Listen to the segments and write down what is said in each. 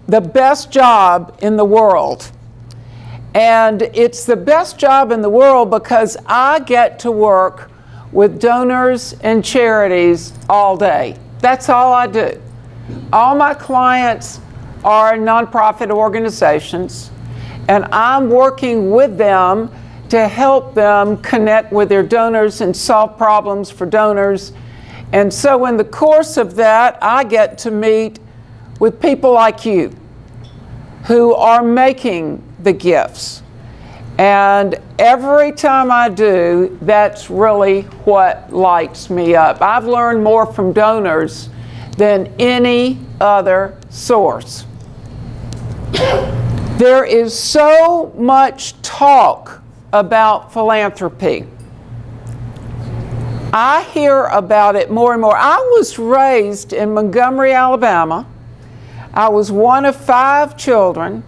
the best job in the world. And it's the best job in the world because I get to work with donors and charities all day. That's all I do. All my clients are nonprofit organizations, and I'm working with them to help them connect with their donors and solve problems for donors. And so in the course of that, I get to meet with people like you who are making the gifts. And every time I do, that's really what lights me up. I've learned more from donors than any other source. There is so much talk about philanthropy. I hear about it more and more. I was raised in Montgomery, Alabama. I was one of 5 children.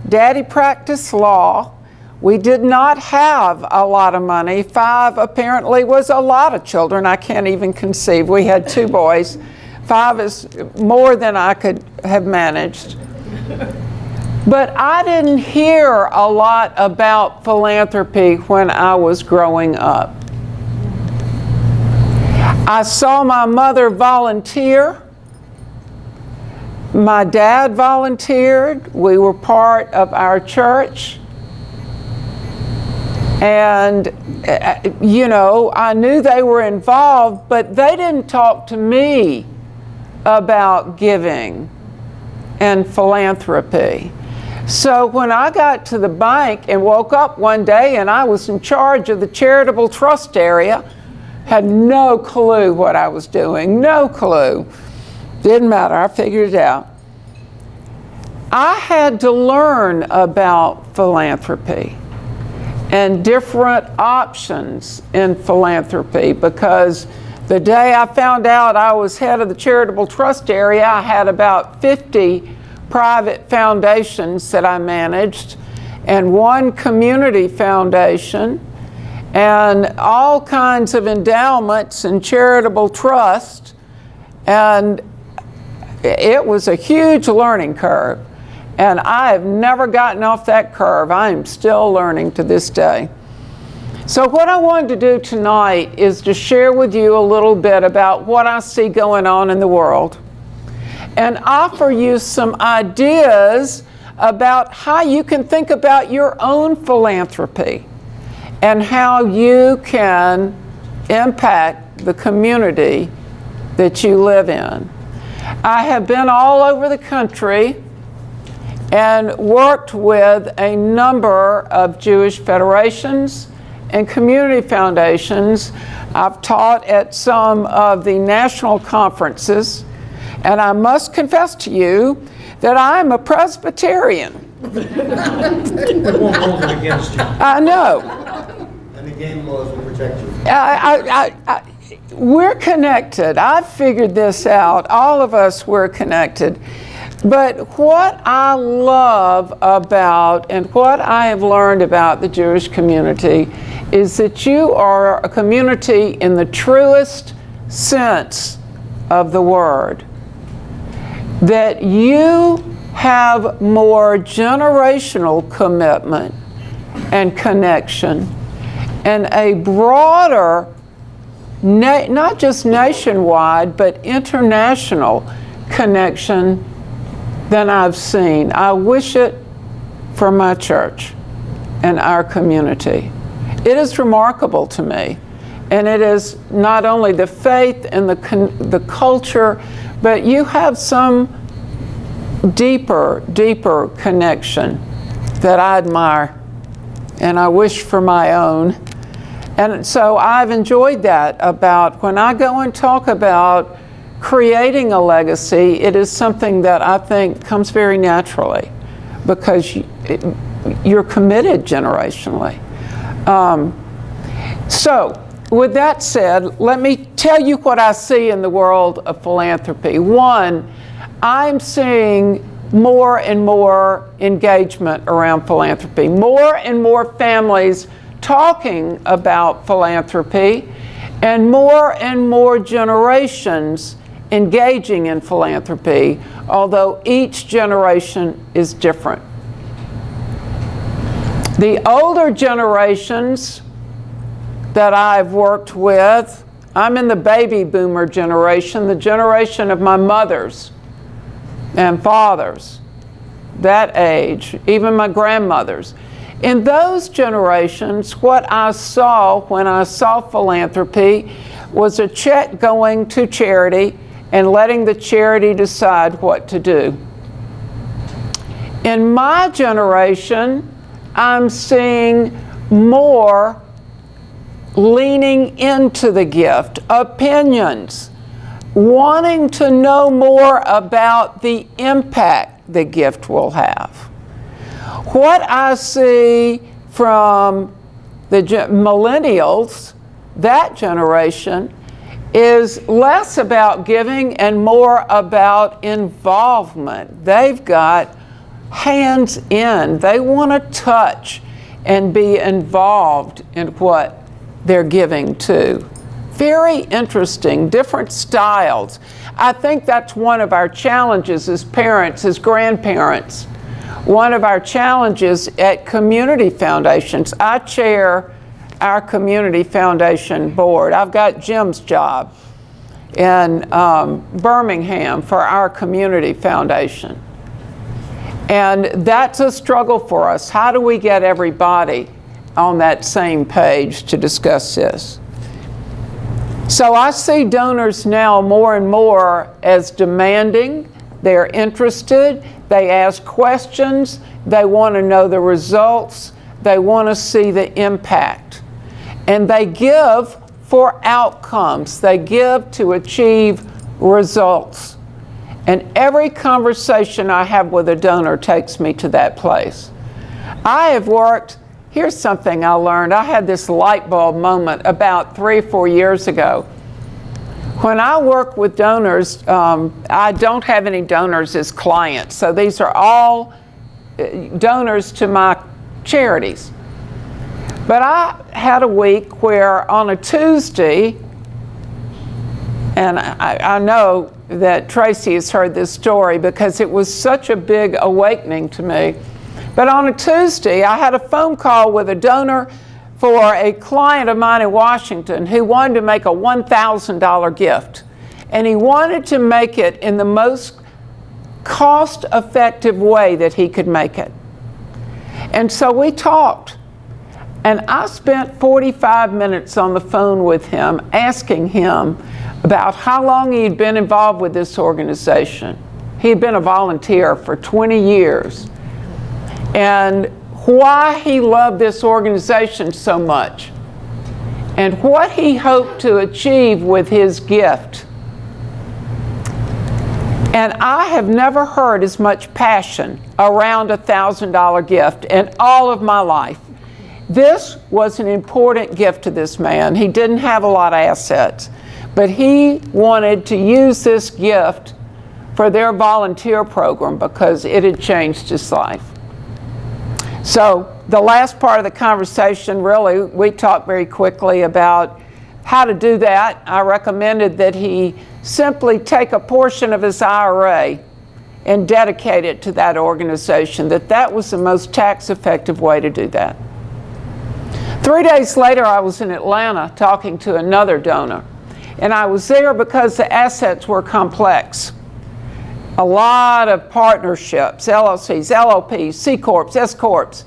Daddy practiced law. We did not have a lot of money. 5 apparently was a lot of children. I can't even conceive. We had 2 boys. 5 is more than I could have managed. But I didn't hear a lot about philanthropy when I was growing up. I saw my mother volunteer. My dad volunteered. We were part of our church. And, you know, I knew they were involved, but they didn't talk to me about giving and philanthropy. So when I got to the bank and woke up one day and I was in charge of the charitable trust area, had no clue what I was doing, no clue. Didn't matter, I figured it out. I had to learn about philanthropy and different options in philanthropy, because the day I found out I was head of the charitable trust area, I had about 50 private foundations that I managed, and 1 community foundation, and all kinds of endowments and charitable trust. And it was a huge learning curve. And I have never gotten off that curve. I am still learning to this day. So what I wanted to do tonight is to share with you a little bit about what I see going on in the world, and offer you some ideas about how you can think about your own philanthropy and how you can impact the community that you live in. I have been all over the country and worked with a number of Jewish federations and community foundations. I've taught at some of the national conferences, and I must confess to you that I'm a Presbyterian. It won't hold it against you. I know. And the game laws will protect you. We're connected. I've figured this out. All of us were connected. But what I love about and what I have learned about the Jewish community is that you are a community in the truest sense of the word. That you have more generational commitment and connection and a broader, not just nationwide, but international connection than I've seen. I wish it for my church and our community. It is remarkable to me. And it is not only the faith and the culture, but you have some deeper connection that I admire and I wish for my own. And so I've enjoyed that about when I go and talk about creating a legacy, it is something that I think comes very naturally because you're committed generationally. So with that said, let me tell you what I see in the world of philanthropy. One, I'm seeing more and more engagement around philanthropy, more and more families talking about philanthropy, and more generations engaging in philanthropy, although each generation is different. The older generations that I've worked with, I'm in the baby boomer generation, the generation of my mothers and fathers, that age, even my grandmothers. In those generations, what I saw when I saw philanthropy was a check going to charity and letting the charity decide what to do. In my generation, I'm seeing more leaning into the gift, opinions, wanting to know more about the impact the gift will have. What I see from the millennials, that generation, is less about giving and more about involvement. They've got hands in. They want to touch and be involved in what they're giving to. Very interesting, different styles. I think that's one of our challenges as parents, as grandparents. One of our challenges at community foundations. I chair our community foundation board. I've got Jim's job in Birmingham for our community foundation. And that's a struggle for us. How do we get everybody on that same page to discuss this? So I see donors now more and more as demanding. They're interested. They ask questions. They want to know the results. They want to see the impact. And they give for outcomes. They give to achieve results. And every conversation I have with a donor takes me to that place. I have worked, here's something I learned. I had this light bulb moment about 3 or 4 years ago. When I work with donors, I don't have any donors as clients. So these are all donors to my charities. But I had a week where on a Tuesday, and I know that Tracy has heard this story because it was such a big awakening to me. But on a Tuesday, I had a phone call with a donor for a client of mine in Washington who wanted to make a $1,000 gift. And he wanted to make it in the most cost-effective way that he could make it. And so we talked. And I spent 45 minutes on the phone with him, asking him about how long he had been involved with this organization. He had been a volunteer for 20 years. And why he loved this organization so much. And what he hoped to achieve with his gift. And I have never heard as much passion around a $1,000 gift in all of my life. This was an important gift to this man. He didn't have a lot of assets, but he wanted to use this gift for their volunteer program because it had changed his life. So the last part of the conversation, really, we talked very quickly about how to do that. I recommended that he simply take a portion of his IRA and dedicate it to that organization, that was the most tax-effective way to do that. 3 days later, I was in Atlanta talking to another donor. And I was there because the assets were complex. A lot of partnerships, LLCs, LLPs, C Corps, S Corps,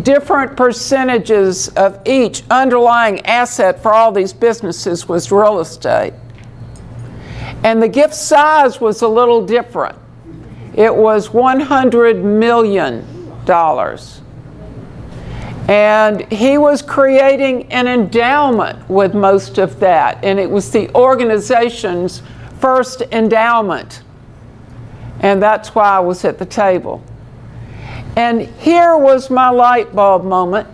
different percentages of each underlying asset for all these businesses was real estate. And the gift size was a little different. It was $100 million. And he was creating an endowment with most of that. And it was the organization's first endowment. And that's why I was at the table. And here was my light bulb moment.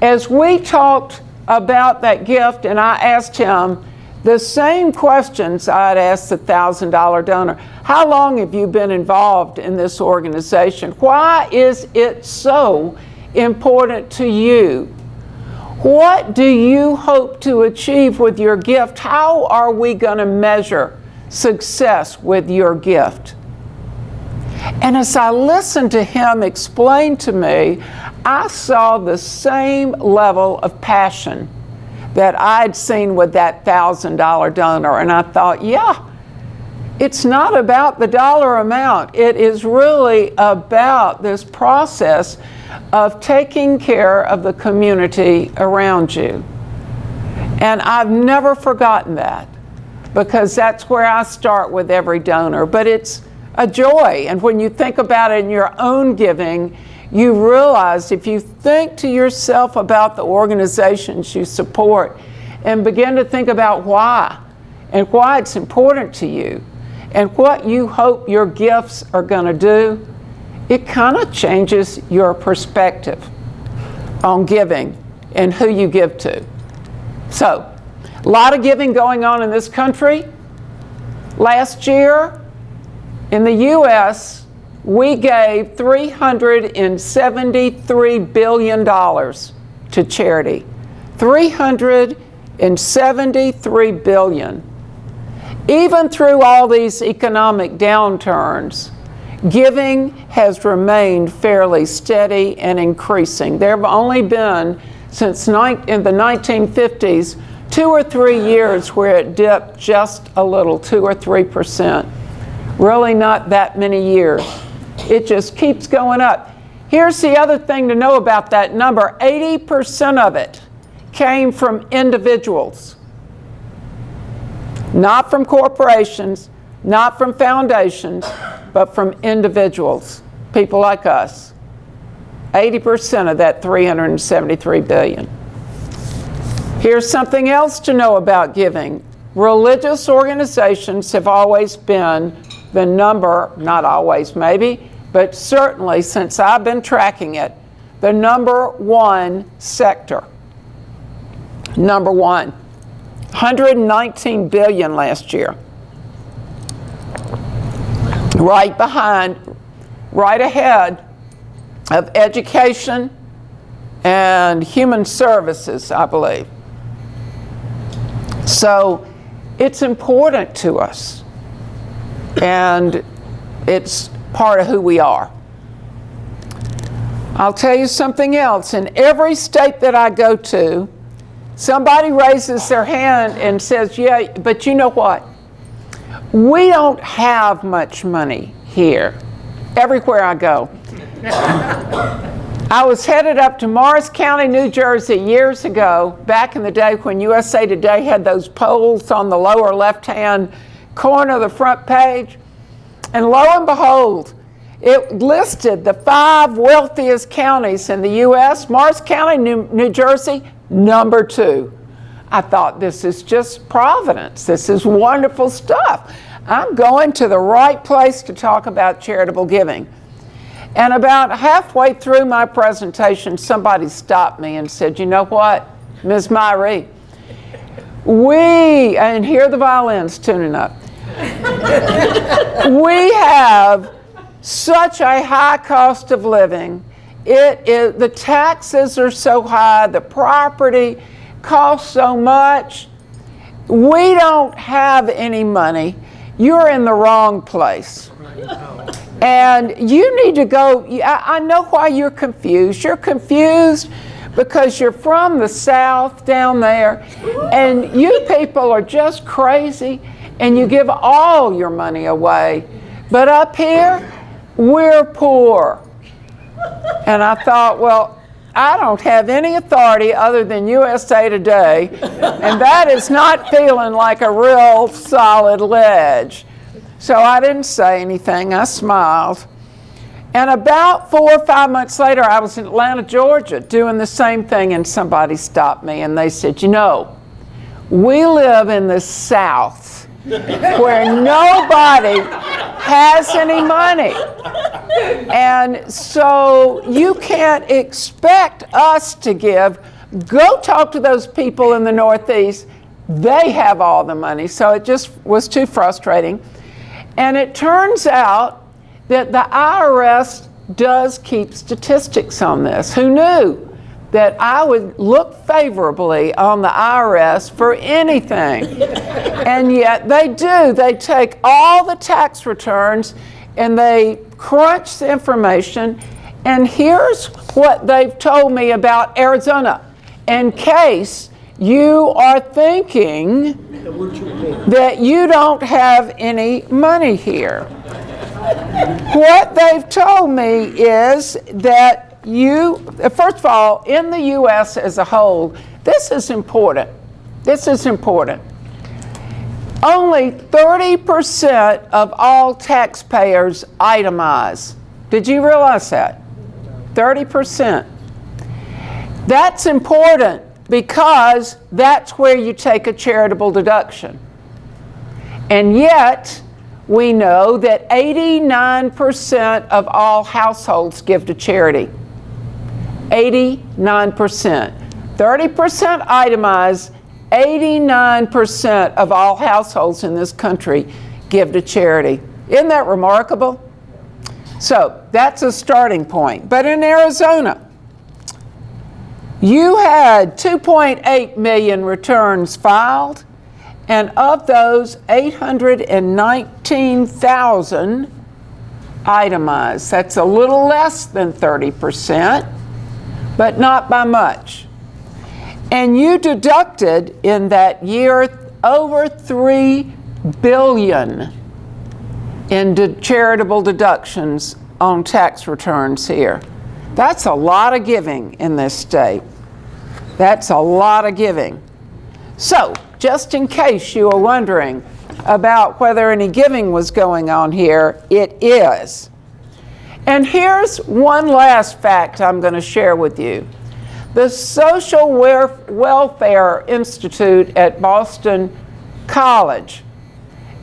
As we talked about that gift, and I asked him the same questions I'd asked the $1,000 donor. How long have you been involved in this organization? Why is it so important to you? What do you hope to achieve with your gift? How are we going to measure success with your gift. And as I listened to him explain to me, I saw the same level of passion that I'd seen with that $1,000 donor. And I thought, yeah, it's not about the dollar amount. It is really about this process of taking care of the community around you. And I've never forgotten that, because that's where I start with every donor. But it's a joy. And when you think about it in your own giving, you realize if you think to yourself about the organizations you support and begin to think about why and why it's important to you and what you hope your gifts are going to do, it kind of changes your perspective on giving and who you give to. So, a lot of giving going on in this country. Last year, in the U.S., we gave $373 billion to charity. $373 billion. Even through all these economic downturns, giving has remained fairly steady and increasing. There have only been, since in the 1950s, 2 or 3 years where it dipped just a little, 2 or 3%. Really not that many years. It just keeps going up. Here's the other thing to know about that number. 80% of it came from individuals. Not from corporations, not from foundations, but from individuals, people like us. 80% of that $373 billion. Here's something else to know about giving. Religious organizations have always been the number, not always maybe, but certainly since I've been tracking it, the number one sector. Number one. $119 billion last year. Right behind, right ahead of education and human services, I believe. So it's important to us, and it's part of who we are. I'll tell you something else. In every state that I go to, somebody raises their hand and says, yeah, but you know what? We don't have much money here, everywhere I go. I was headed up to Morris County, New Jersey years ago, back in the day when USA Today had those polls on the lower left-hand corner of the front page. And lo and behold, it listed the 5 wealthiest counties in the U.S. Morris County, New Jersey, number 2. I thought, this is just providence. This is wonderful stuff. I'm going to the right place to talk about charitable giving. And about halfway through my presentation, somebody stopped me and said, you know what, Ms. Myrie, and hear the violins tuning up. We have such a high cost of living. The taxes are so high, the property costs so much. We don't have any money. You're in the wrong place. And you need to go. I know why you're confused. You're confused because you're from the South down there, and you people are just crazy, and you give all your money away. But up here, we're poor. And I thought, well, I don't have any authority other than USA Today, and that is not feeling like a real solid ledge. So I didn't say anything. I smiled. And about 4 or 5 months later, I was in Atlanta, Georgia, doing the same thing, and somebody stopped me, and they said, you know, we live in the South where nobody has any money. And so you can't expect us to give. Go talk to those people in the Northeast. They have all the money. So it just was too frustrating. And it turns out that the IRS does keep statistics on this. Who knew? that I would look favorably on the IRS for anything. And yet they do. They take all the tax returns and they crunch the information. And here's what they've told me about Arizona. In case you are thinking that you don't have any money here. What they've told me is that first of all, in the U.S. as a whole, this is important. This is important. Only 30% of all taxpayers itemize. Did you realize that? 30%. That's important because that's where you take a charitable deduction. And yet, we know that 89% of all households give to charity. 89%. 30% itemize, 89% of all households in this country give to charity. Isn't that remarkable? So that's a starting point. But in Arizona, you had 2.8 million returns filed, and of those, 819,000 itemized. That's a little less than 30%, but not by much. And you deducted in that year over $3 billion in charitable deductions on tax returns here. That's a lot of giving in this state. That's a lot of giving. So, just in case you were wondering about whether any giving was going on here, it is. And here's one last fact I'm going to share with you. The Social Welfare Institute at Boston College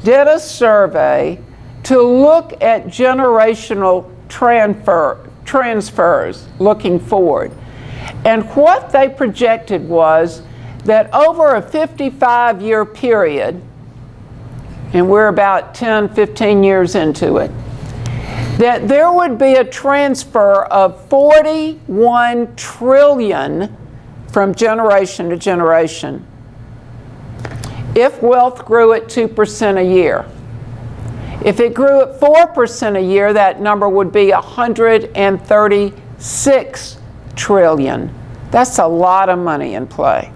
did a survey to look at generational transfers looking forward. And what they projected was that over a 55-year period, and we're about 10, 15 years into it, that there would be a transfer of 41 trillion from generation to generation if wealth grew at 2% a year. If it grew at 4% a year, that number would be 136 trillion. That's a lot of money in play.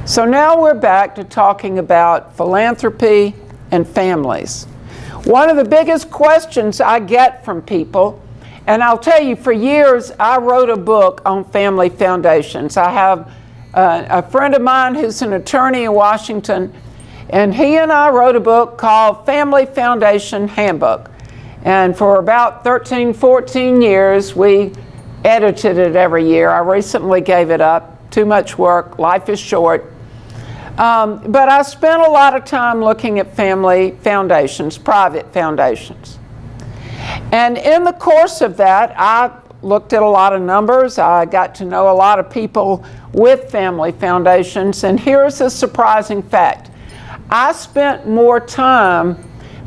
So now we're back to talking about philanthropy and families. One of the biggest questions I get from people, and I'll tell you, for years I wrote a book on family foundations. I have a friend of mine who's an attorney in Washington, and he and I wrote a book called Family Foundation Handbook. And for about 13, 14 years, we edited it every year. I recently gave it up. Too much work. Life is short. But I spent a lot of time looking at family foundations, private foundations. And in the course of that, I looked at a lot of numbers. I got to know a lot of people with family foundations. And here's a surprising fact. I spent more time,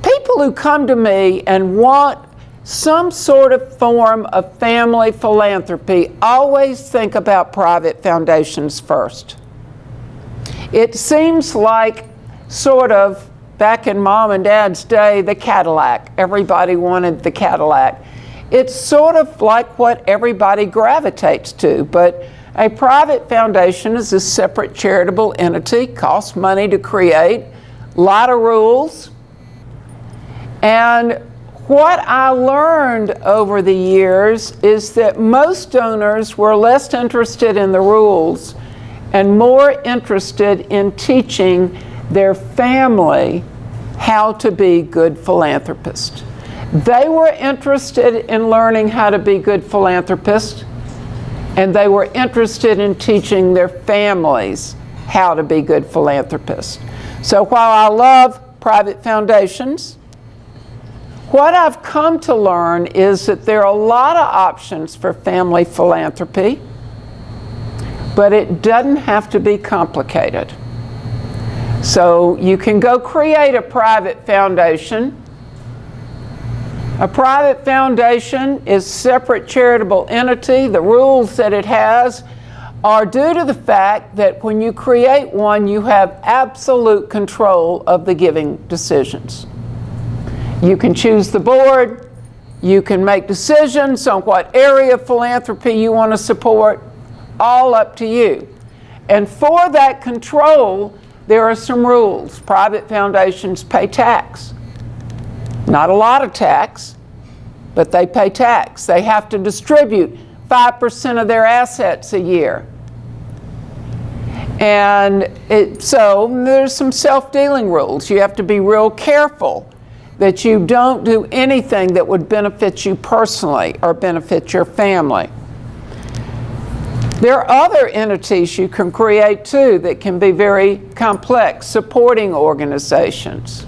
people who come to me and want some sort of form of family philanthropy always think about private foundations first. It seems like sort of back in Mom and Dad's day, the Cadillac. Everybody wanted the Cadillac. It's sort of like what everybody gravitates to, but a private foundation is a separate charitable entity, costs money to create, a lot of rules. And what I learned over the years is that most donors were less interested in the rules and more interested in teaching their family how to be good philanthropists. They were interested in learning how to be good philanthropists, and they were interested in teaching their families how to be good philanthropists. So while I love private foundations, what I've come to learn is that there are a lot of options for family philanthropy, but it doesn't have to be complicated. So you can go create a private foundation A private foundation is a separate charitable entity. The rules that it has are due to the fact that when you create one, you have absolute control of the giving decisions. You can choose the board, you can make decisions on what area of philanthropy you want to support, all up to you. And for that control, there are some rules. Private foundations pay tax. Not a lot of tax, but they pay tax. They have to distribute 5% of their assets a year. And so there's some self-dealing rules. You have to be real careful that you don't do anything that would benefit you personally or benefit your family. There are other entities you can create too that can be very complex. Supporting organizations,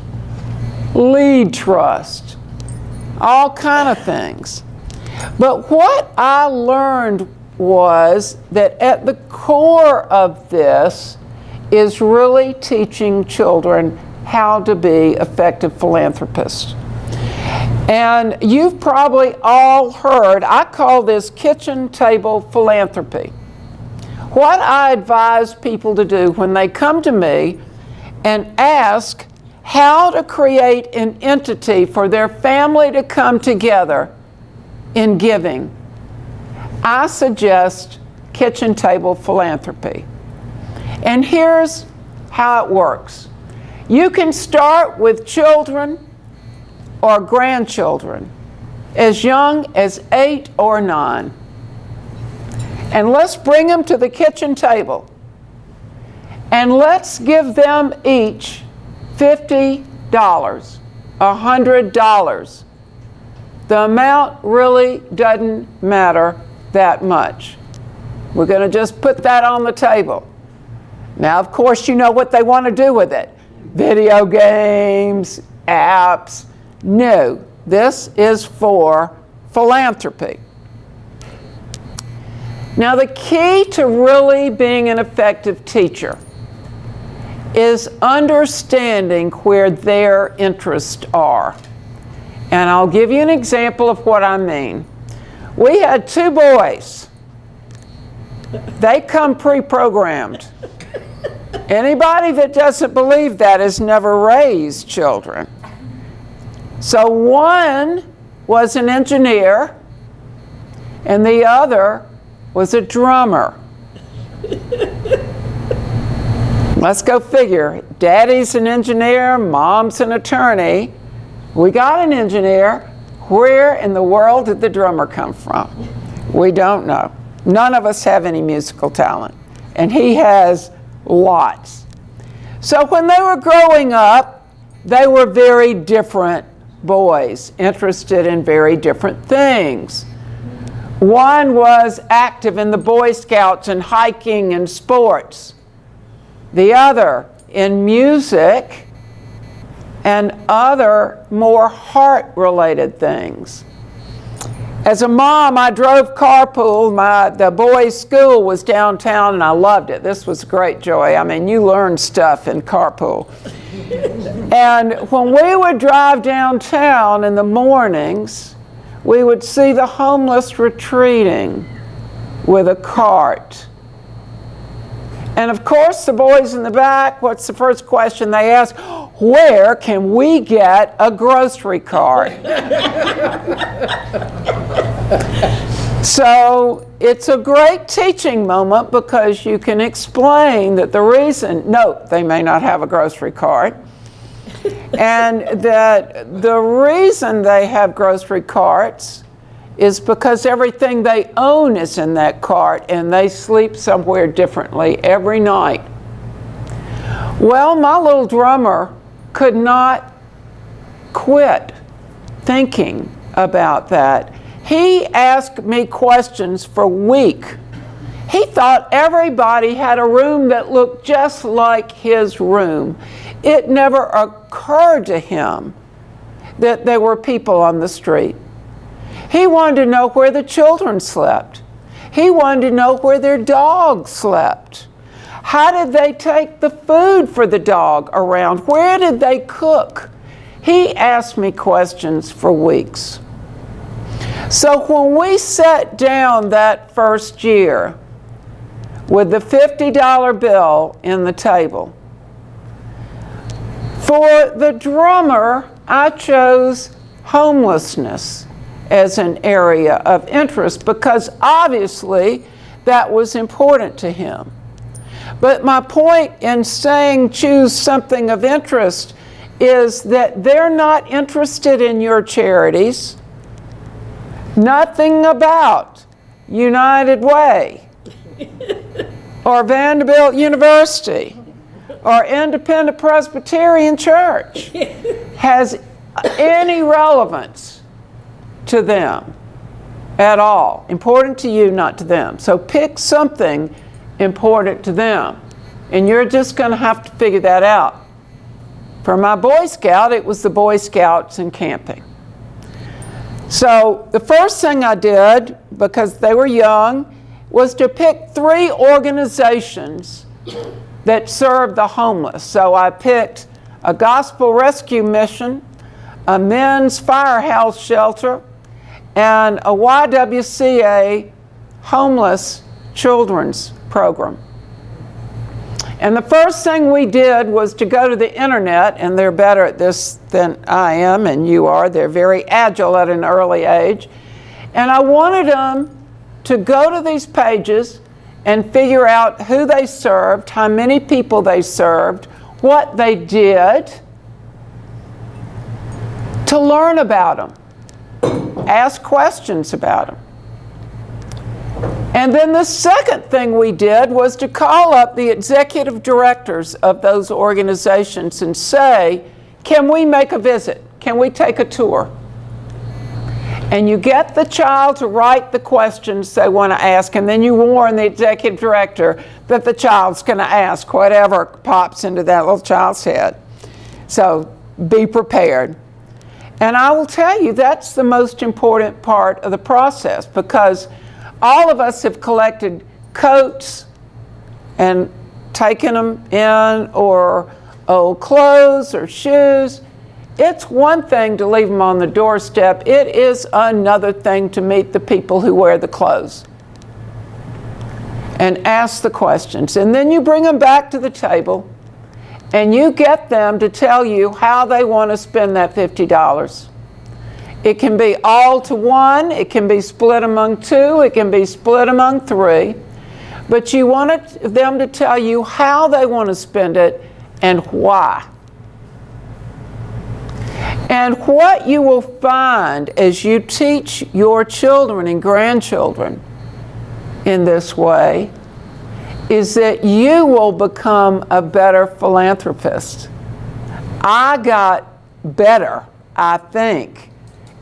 lead trust, all kind of things. But what I learned was that at the core of this is really teaching children how to be effective philanthropists. And you've probably all heard, I call this kitchen table philanthropy. What I advise people to do when they come to me and ask how to create an entity for their family to come together in giving, I suggest kitchen table philanthropy. And here's how it works. You can start with children or grandchildren as young as 8 or 9. And let's bring them to the kitchen table. And let's give them each $50, $100. The amount really doesn't matter that much. We're going to just put that on the table. Now, of course, you know what they want to do with it. Video games, apps. No, this is for philanthropy. Now, the key to really being an effective teacher is understanding where their interests are. And I'll give you an example of what I mean. We had 2 boys. They come pre-programmed. Anybody that doesn't believe that has never raised children. So one was an engineer and the other was a drummer. Let's go figure. Daddy's an engineer, mom's an attorney. We got an engineer. Where in the world did the drummer come from? We don't know. None of us have any musical talent, and he has lots. So when they were growing up, they were very different boys, interested in very different things. One was active in the Boy Scouts and hiking and sports. The other in music and other more heart-related things. As a mom, I drove carpool. The boys' school was downtown, and I loved it. This was great joy. I mean, you learn stuff in carpool. And when we would drive downtown in the mornings, we would see the homeless retreating with a cart. And of course, the boys in the back, what's the first question they ask? Where can we get a grocery cart? So it's a great teaching moment because you can explain that the reason, no, they may not have a grocery cart, and that the reason they have grocery carts is because everything they own is in that cart and they sleep somewhere differently every night. Well, my little drummer could not quit thinking about that. He asked me questions for a week. He thought everybody had a room that looked just like his room. It never occurred to him that there were people on the street. He wanted to know where the children slept. He wanted to know where their dog slept. How did they take the food for the dog around? Where did they cook? He asked me questions for weeks. So when we sat down that first year with the $50 bill in the table, for the drummer, I chose homelessness as an area of interest because obviously that was important to him. But my point in saying choose something of interest is that they're not interested in your charities. Nothing about United Way or Vanderbilt University or Independent Presbyterian Church has any relevance to them at all. Important to you, not to them. So pick something important to them. And you're just going to have to figure that out. For my Boy Scout, it was the Boy Scouts and camping. So the first thing I did, because they were young, was to pick 3 organizations that served the homeless. So I picked a gospel rescue mission, a men's firehouse shelter, and a YWCA homeless children's program. And the first thing we did was to go to the internet, and they're better at this than I am and you are. They're very agile at an early age. And I wanted them to go to these pages and figure out who they served, how many people they served, what they did, to learn about them, ask questions about them. And then the second thing we did was to call up the executive directors of those organizations and say, can we make a visit? Can we take a tour? And you get the child to write the questions they want to ask, and then you warn the executive director that the child's going to ask whatever pops into that little child's head. So be prepared. And I will tell you, that's the most important part of the process, because all of us have collected coats and taken them in, or old clothes or shoes. It's one thing to leave them on the doorstep. It is another thing to meet the people who wear the clothes and ask the questions. And then you bring them back to the table and you get them to tell you how they want to spend that $50. It can be all to one, it can be split among 2, it can be split among 3, but you want them to tell you how they want to spend it and why. And what you will find as you teach your children and grandchildren in this way is that you will become a better philanthropist. I got better, I think,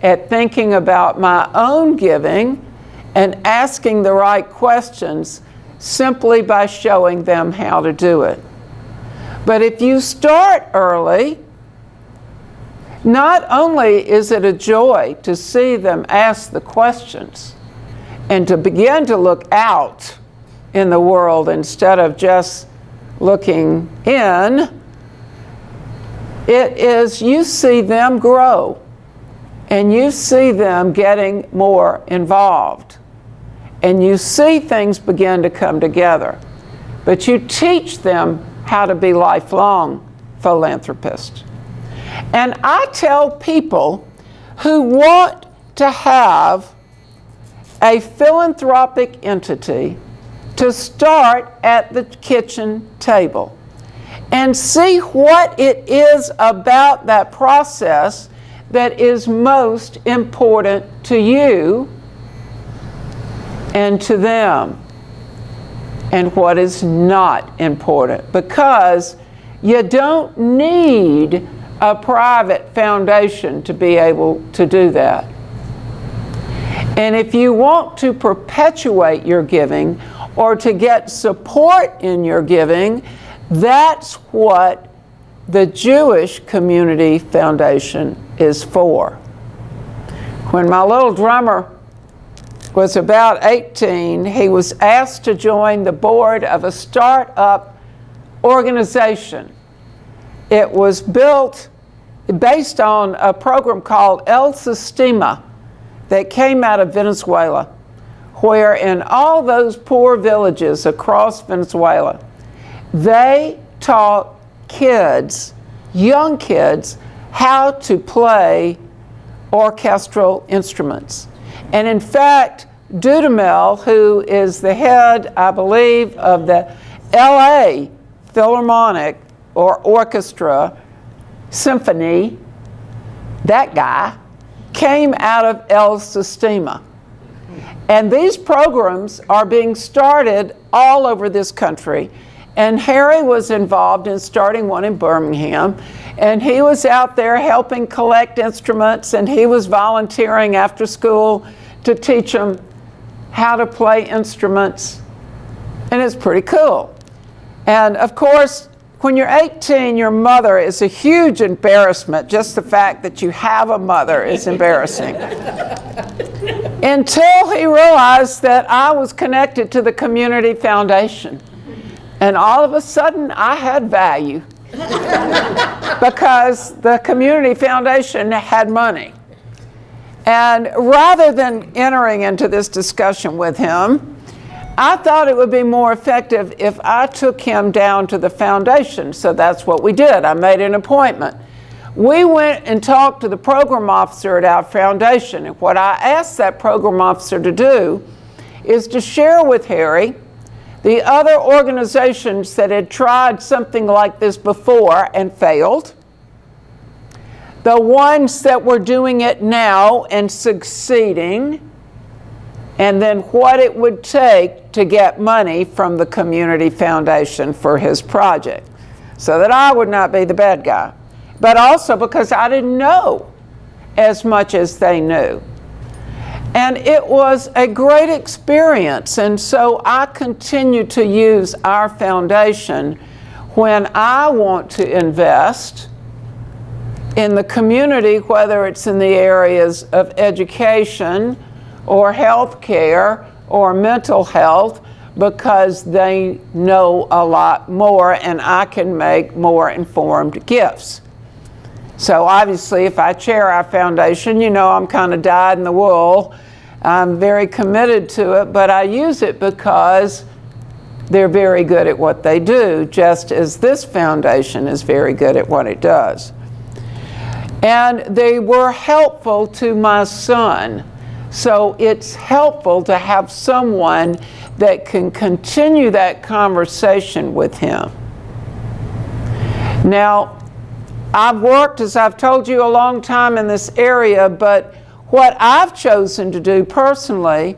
at thinking about my own giving and asking the right questions simply by showing them how to do it. But if you start early, not only is it a joy to see them ask the questions and to begin to look out in the world instead of just looking in, it is you see them grow. And you see them getting more involved. And you see things begin to come together. But you teach them how to be lifelong philanthropists. And I tell people who want to have a philanthropic entity to start at the kitchen table and see what it is about that process that is most important to you and to them, and what is not important, because you don't need a private foundation to be able to do that. And if you want to perpetuate your giving or to get support in your giving, that's what the Jewish Community Foundation is for. When my little drummer was about 18, he was asked to join the board of a start-up organization. It was built based on a program called El Sistema that came out of Venezuela, where in all those poor villages across Venezuela, they taught kids, young kids, how to play orchestral instruments. And in fact, Dudamel, who is the head, I believe, of the LA Philharmonic or Orchestra Symphony, that guy, came out of El Sistema. And these programs are being started all over this country. And Harry was involved in starting one in Birmingham. And he was out there helping collect instruments, and he was volunteering after school to teach them how to play instruments. And it's pretty cool. And of course, when you're 18, your mother is a huge embarrassment. Just the fact that you have a mother is embarrassing. Until he realized that I was connected to the Community Foundation. And all of a sudden, I had value. Because the Community Foundation had money. And rather than entering into this discussion with him, I thought it would be more effective if I took him down to the foundation. So that's what we did. I made an appointment. We went and talked to the program officer at our foundation. And what I asked that program officer to do is to share with Harry the other organizations that had tried something like this before and failed, the ones that were doing it now and succeeding, and then what it would take to get money from the Community Foundation for his project, so that I would not be the bad guy, but also because I didn't know as much as they knew. And it was a great experience, and so I continue to use our foundation when I want to invest in the community, whether it's in the areas of education or health care or mental health, because they know a lot more and I can make more informed gifts. So obviously, if I chair our foundation, you know I'm kind of dyed in the wool. I'm very committed to it, but I use it because they're very good at what they do, just as this foundation is very good at what it does. And they were helpful to my son. So it's helpful to have someone that can continue that conversation with him. Now, I've worked, as I've told you, a long time in this area, but what I've chosen to do personally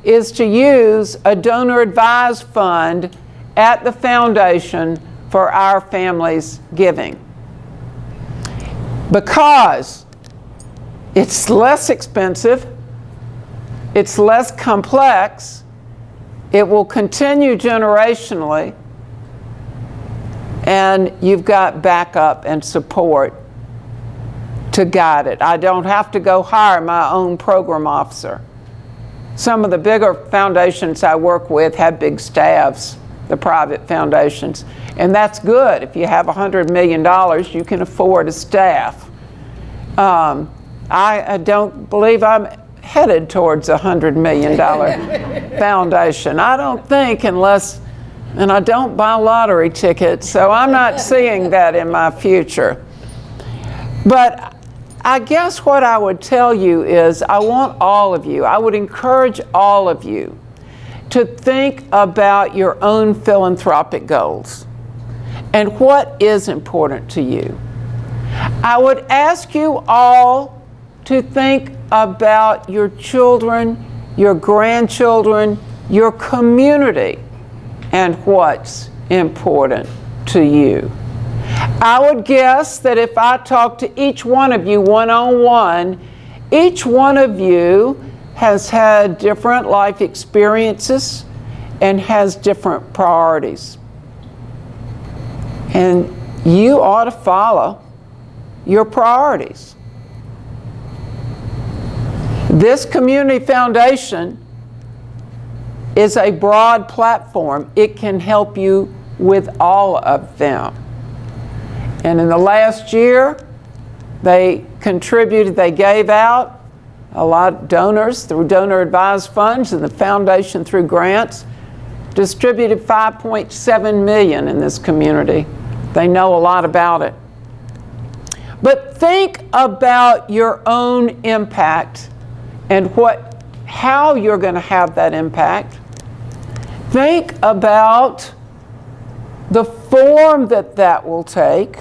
is to use a donor advised fund at the foundation for our family's giving. Because it's less expensive, it's less complex, it will continue generationally, and you've got backup and support to guide it. I don't have to go hire my own program officer. Some of the bigger foundations I work with have big staffs, the private foundations, and that's good. If you have $100 million, you can afford a staff. I don't believe I'm headed towards a $100 million foundation. I don't think, unless, and I don't buy lottery tickets, so I'm not seeing that in my future. But I guess what I would tell you is I want all of you, I would encourage all of you to think about your own philanthropic goals and what is important to you. I would ask you all to think about your children, your grandchildren, your community, and what's important to you. I would guess that if I talked to each one of you one-on-one, each one of you has had different life experiences and has different priorities. And you ought to follow your priorities. This community foundation is a broad platform. It can help you with all of them. And in the last year, They contributed, they gave out a lot of donors through donor advised funds, and the foundation through grants distributed $5.7 million in this community. They know a lot about it. But think about your own impact and how you're going to have that impact. Think about the form that will take,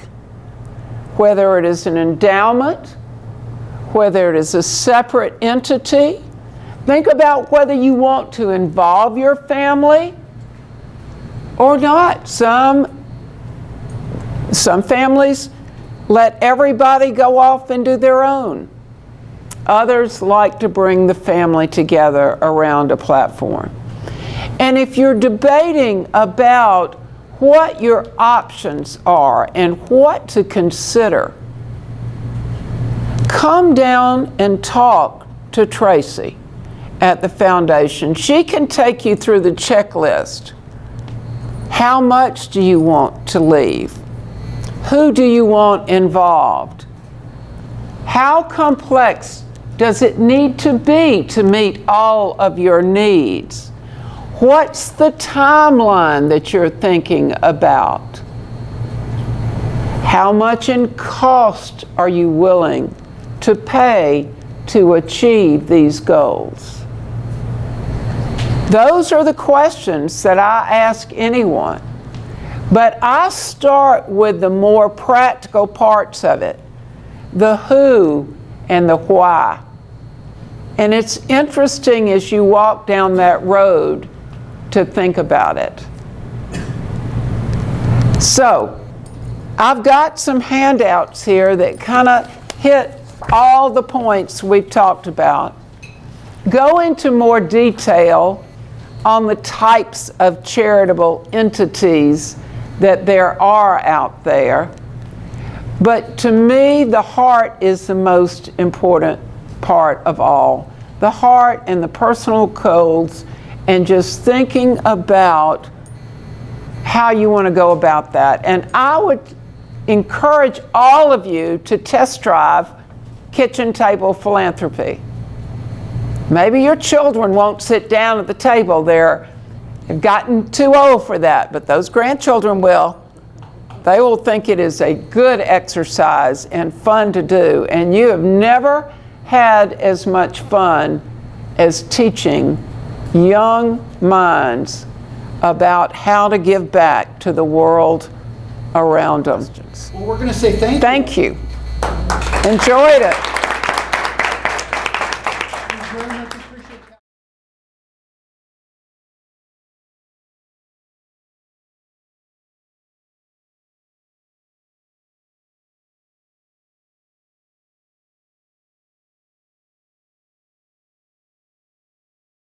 whether it is an endowment, whether it is a separate entity. Think about whether you want to involve your family or not. Some families let everybody go off and do their own. Others like to bring the family together around a platform. And if you're debating about what your options are and what to consider, come down and talk to Tracy at the foundation. She can take you through the checklist. How much do you want to leave? Who do you want involved? How complex does it need to be to meet all of your needs? What's the timeline that you're thinking about? How much in cost are you willing to pay to achieve these goals? Those are the questions that I ask anyone. But I start with the more practical parts of it, the who and the why. And it's interesting as you walk down that road to think about it. So, I've got some handouts here that kind of hit all the points we've talked about. Go into more detail on the types of charitable entities that there are out there. But to me, the heart is the most important part of all. The heart and the personal goals, and just thinking about how you want to go about that. And I would encourage all of you to test drive Kitchen Table Philanthropy. Maybe your children won't sit down at the table. They've gotten too old for that, but those grandchildren will. They will think it is a good exercise and fun to do. And you have never had as much fun as teaching young minds about how to give back to the world around them. Well, we're going to say thank you. Thank you. Enjoyed it.